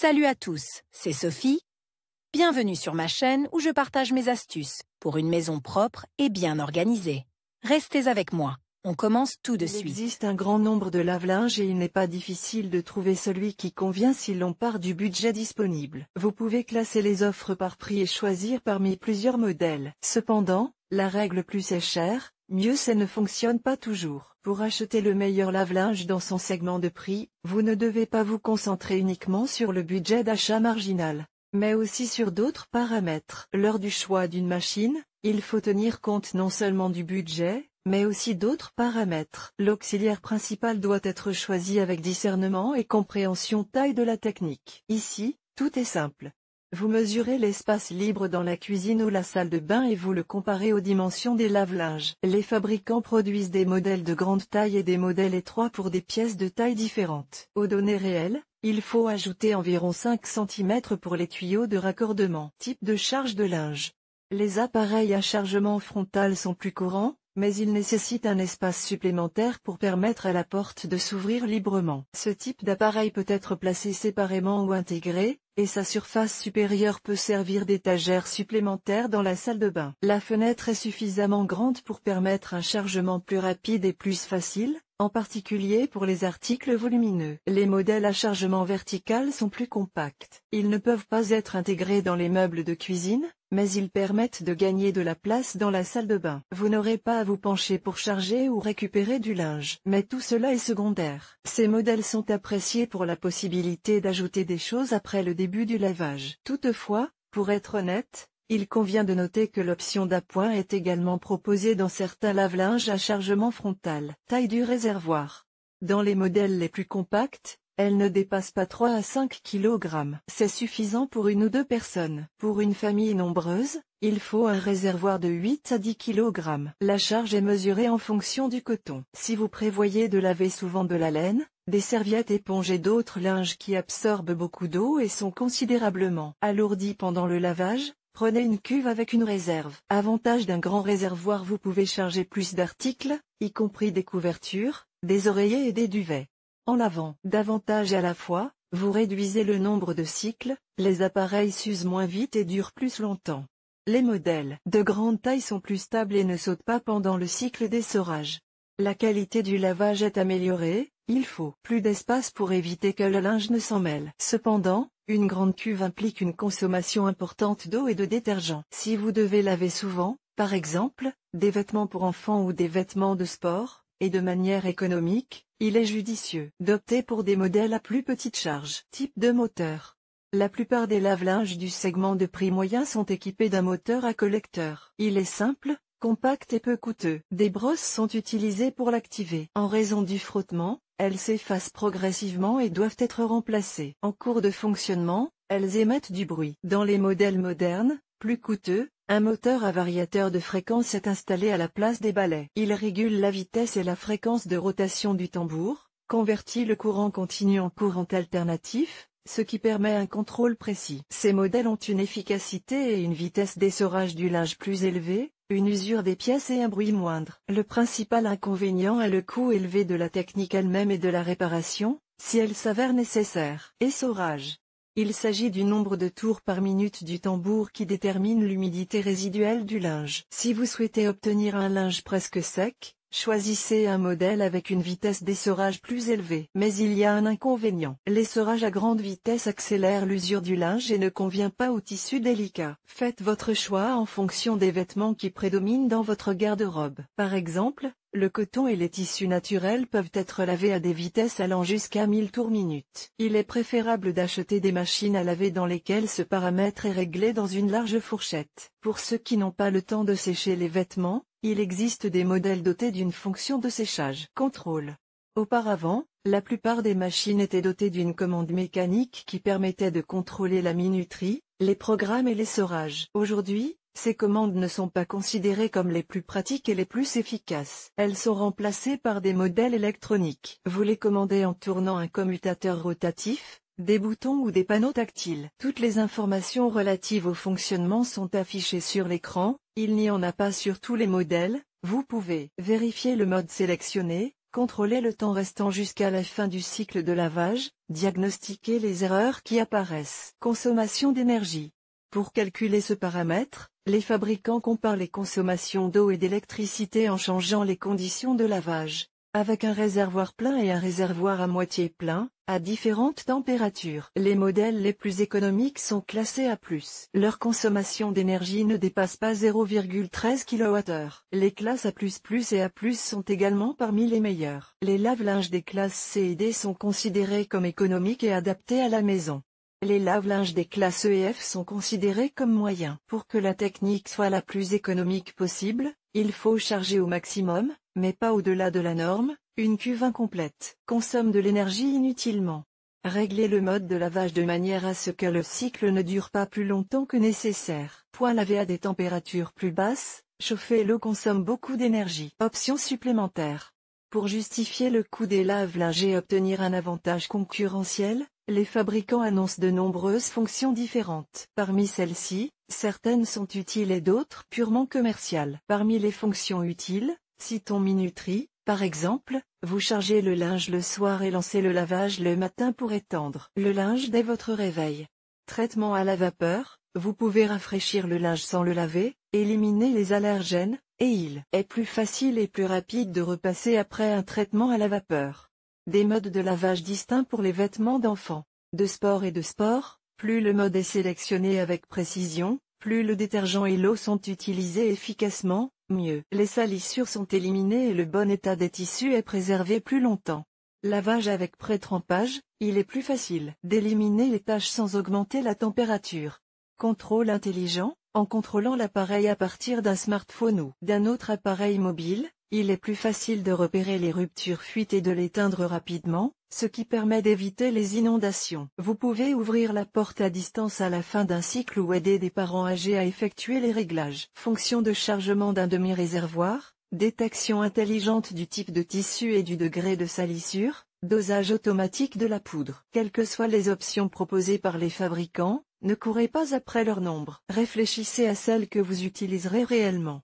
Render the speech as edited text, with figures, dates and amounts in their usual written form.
Salut à tous, c'est Sophie. Bienvenue sur ma chaîne où je partage mes astuces pour une maison propre et bien organisée. Restez avec moi, on commence tout de suite. Il existe un grand nombre de lave-linge et il n'est pas difficile de trouver celui qui convient si l'on part du budget disponible. Vous pouvez classer les offres par prix et choisir parmi plusieurs modèles. Cependant, la règle plus c'est cher, mieux c'est ne fonctionne pas toujours. Pour acheter le meilleur lave-linge dans son segment de prix, vous ne devez pas vous concentrer uniquement sur le budget d'achat marginal, mais aussi sur d'autres paramètres. Lors du choix d'une machine, il faut tenir compte non seulement du budget, mais aussi d'autres paramètres. L'auxiliaire principal doit être choisi avec discernement et compréhension taille de la technique. Ici, tout est simple. Vous mesurez l'espace libre dans la cuisine ou la salle de bain et vous le comparez aux dimensions des lave-linges. Les fabricants produisent des modèles de grande taille et des modèles étroits pour des pièces de taille différentes. Aux données réelles, il faut ajouter environ 5 cm pour les tuyaux de raccordement. Type de charge de linge. Les appareils à chargement frontal sont plus courants, mais ils nécessitent un espace supplémentaire pour permettre à la porte de s'ouvrir librement. Ce type d'appareil peut être placé séparément ou intégré, et sa surface supérieure peut servir d'étagère supplémentaire dans la salle de bain. La fenêtre est suffisamment grande pour permettre un chargement plus rapide et plus facile, en particulier pour les articles volumineux. Les modèles à chargement vertical sont plus compacts. Ils ne peuvent pas être intégrés dans les meubles de cuisine, mais ils permettent de gagner de la place dans la salle de bain. Vous n'aurez pas à vous pencher pour charger ou récupérer du linge. Mais tout cela est secondaire. Ces modèles sont appréciés pour la possibilité d'ajouter des choses après le début du lavage. Toutefois, pour être honnête, il convient de noter que l'option d'appoint est également proposée dans certains lave-linges à chargement frontal. Taille du réservoir. Dans les modèles les plus compacts, elle ne dépasse pas 3 à 5 kg. C'est suffisant pour une ou deux personnes. Pour une famille nombreuse, il faut un réservoir de 8 à 10 kg. La charge est mesurée en fonction du coton. Si vous prévoyez de laver souvent de la laine, des serviettes éponges et d'autres linges qui absorbent beaucoup d'eau et sont considérablement alourdis pendant le lavage, prenez une cuve avec une réserve. Avantage d'un grand réservoir, vous pouvez charger plus d'articles, y compris des couvertures, des oreillers et des duvets. En lavant davantage à la fois, vous réduisez le nombre de cycles, les appareils s'usent moins vite et durent plus longtemps. Les modèles de grande taille sont plus stables et ne sautent pas pendant le cycle d'essorage. La qualité du lavage est améliorée, il faut plus d'espace pour éviter que le linge ne s'en mêle. Cependant, une grande cuve implique une consommation importante d'eau et de détergent. Si vous devez laver souvent, par exemple, des vêtements pour enfants ou des vêtements de sport, et de manière économique, il est judicieux d'opter pour des modèles à plus petite charge. Type de moteur. La plupart des lave-linges du segment de prix moyen sont équipés d'un moteur à collecteur. Il est simple, compact et peu coûteux. Des brosses sont utilisées pour l'activer. En raison du frottement, elles s'effacent progressivement et doivent être remplacées. En cours de fonctionnement, elles émettent du bruit. Dans les modèles modernes, plus coûteux, un moteur à variateur de fréquence est installé à la place des balais. Il régule la vitesse et la fréquence de rotation du tambour, convertit le courant continu en courant alternatif, ce qui permet un contrôle précis. Ces modèles ont une efficacité et une vitesse d'essorage du linge plus élevée, une usure des pièces et un bruit moindre. Le principal inconvénient est le coût élevé de la technique elle-même et de la réparation, si elle s'avère nécessaire. Essorage. Il s'agit du nombre de tours par minute du tambour qui détermine l'humidité résiduelle du linge. Si vous souhaitez obtenir un linge presque sec, choisissez un modèle avec une vitesse d'essorage plus élevée. Mais il y a un inconvénient. L'essorage à grande vitesse accélère l'usure du linge et ne convient pas aux tissus délicats. Faites votre choix en fonction des vêtements qui prédominent dans votre garde-robe. Par exemple, le coton et les tissus naturels peuvent être lavés à des vitesses allant jusqu'à 1000 tours minute. Il est préférable d'acheter des machines à laver dans lesquelles ce paramètre est réglé dans une large fourchette. Pour ceux qui n'ont pas le temps de sécher les vêtements, il existe des modèles dotés d'une fonction de séchage. Contrôle. Auparavant, la plupart des machines étaient dotées d'une commande mécanique qui permettait de contrôler la minuterie, les programmes et l'essorage. Aujourd'hui, ces commandes ne sont pas considérées comme les plus pratiques et les plus efficaces. Elles sont remplacées par des modèles électroniques. Vous les commandez en tournant un commutateur rotatif, des boutons ou des panneaux tactiles. Toutes les informations relatives au fonctionnement sont affichées sur l'écran, il n'y en a pas sur tous les modèles. Vous pouvez vérifier le mode sélectionné, Contrôlez le temps restant jusqu'à la fin du cycle de lavage, diagnostiquez les erreurs qui apparaissent. Consommation d'énergie. Pour calculer ce paramètre, les fabricants comparent les consommations d'eau et d'électricité en changeant les conditions de lavage. Avec un réservoir plein et un réservoir à moitié plein, à différentes températures. Les modèles les plus économiques sont classés A+. Leur consommation d'énergie ne dépasse pas 0,13 kWh. Les classes A++ et A+, sont également parmi les meilleures. Les lave-linges des classes C et D sont considérés comme économiques et adaptés à la maison. Les lave-linges des classes E et F sont considérés comme moyens. Pour que la technique soit la plus économique possible, il faut charger au maximum, mais pas au-delà de la norme. Une cuve incomplète consomme de l'énergie inutilement. Réglez le mode de lavage de manière à ce que le cycle ne dure pas plus longtemps que nécessaire. Laver à des températures plus basses, chauffer l'eau consomme beaucoup d'énergie. Options supplémentaires. Pour justifier le coût des lave-linges et obtenir un avantage concurrentiel, les fabricants annoncent de nombreuses fonctions différentes. Parmi celles-ci, certaines sont utiles et d'autres purement commerciales. Parmi les fonctions utiles, citons minuterie. Par exemple, vous chargez le linge le soir et lancez le lavage le matin pour étendre le linge dès votre réveil. Traitement à la vapeur, vous pouvez rafraîchir le linge sans le laver, éliminer les allergènes, et il est plus facile et plus rapide de repasser après un traitement à la vapeur. Des modes de lavage distincts pour les vêtements d'enfants, de sport et de sport, plus le mode est sélectionné avec précision, plus le détergent et l'eau sont utilisés efficacement, mieux. Les salissures sont éliminées et le bon état des tissus est préservé plus longtemps. Lavage avec pré-trempage, il est plus facile d'éliminer les taches sans augmenter la température. Contrôle intelligent, en contrôlant l'appareil à partir d'un smartphone ou d'un autre appareil mobile, il est plus facile de repérer les ruptures fuites et de l'éteindre rapidement, ce qui permet d'éviter les inondations. Vous pouvez ouvrir la porte à distance à la fin d'un cycle ou aider des parents âgés à effectuer les réglages. Fonction de chargement d'un demi-réservoir, détection intelligente du type de tissu et du degré de salissure, dosage automatique de la poudre. Quelles que soient les options proposées par les fabricants, ne courez pas après leur nombre. Réfléchissez à celle que vous utiliserez réellement.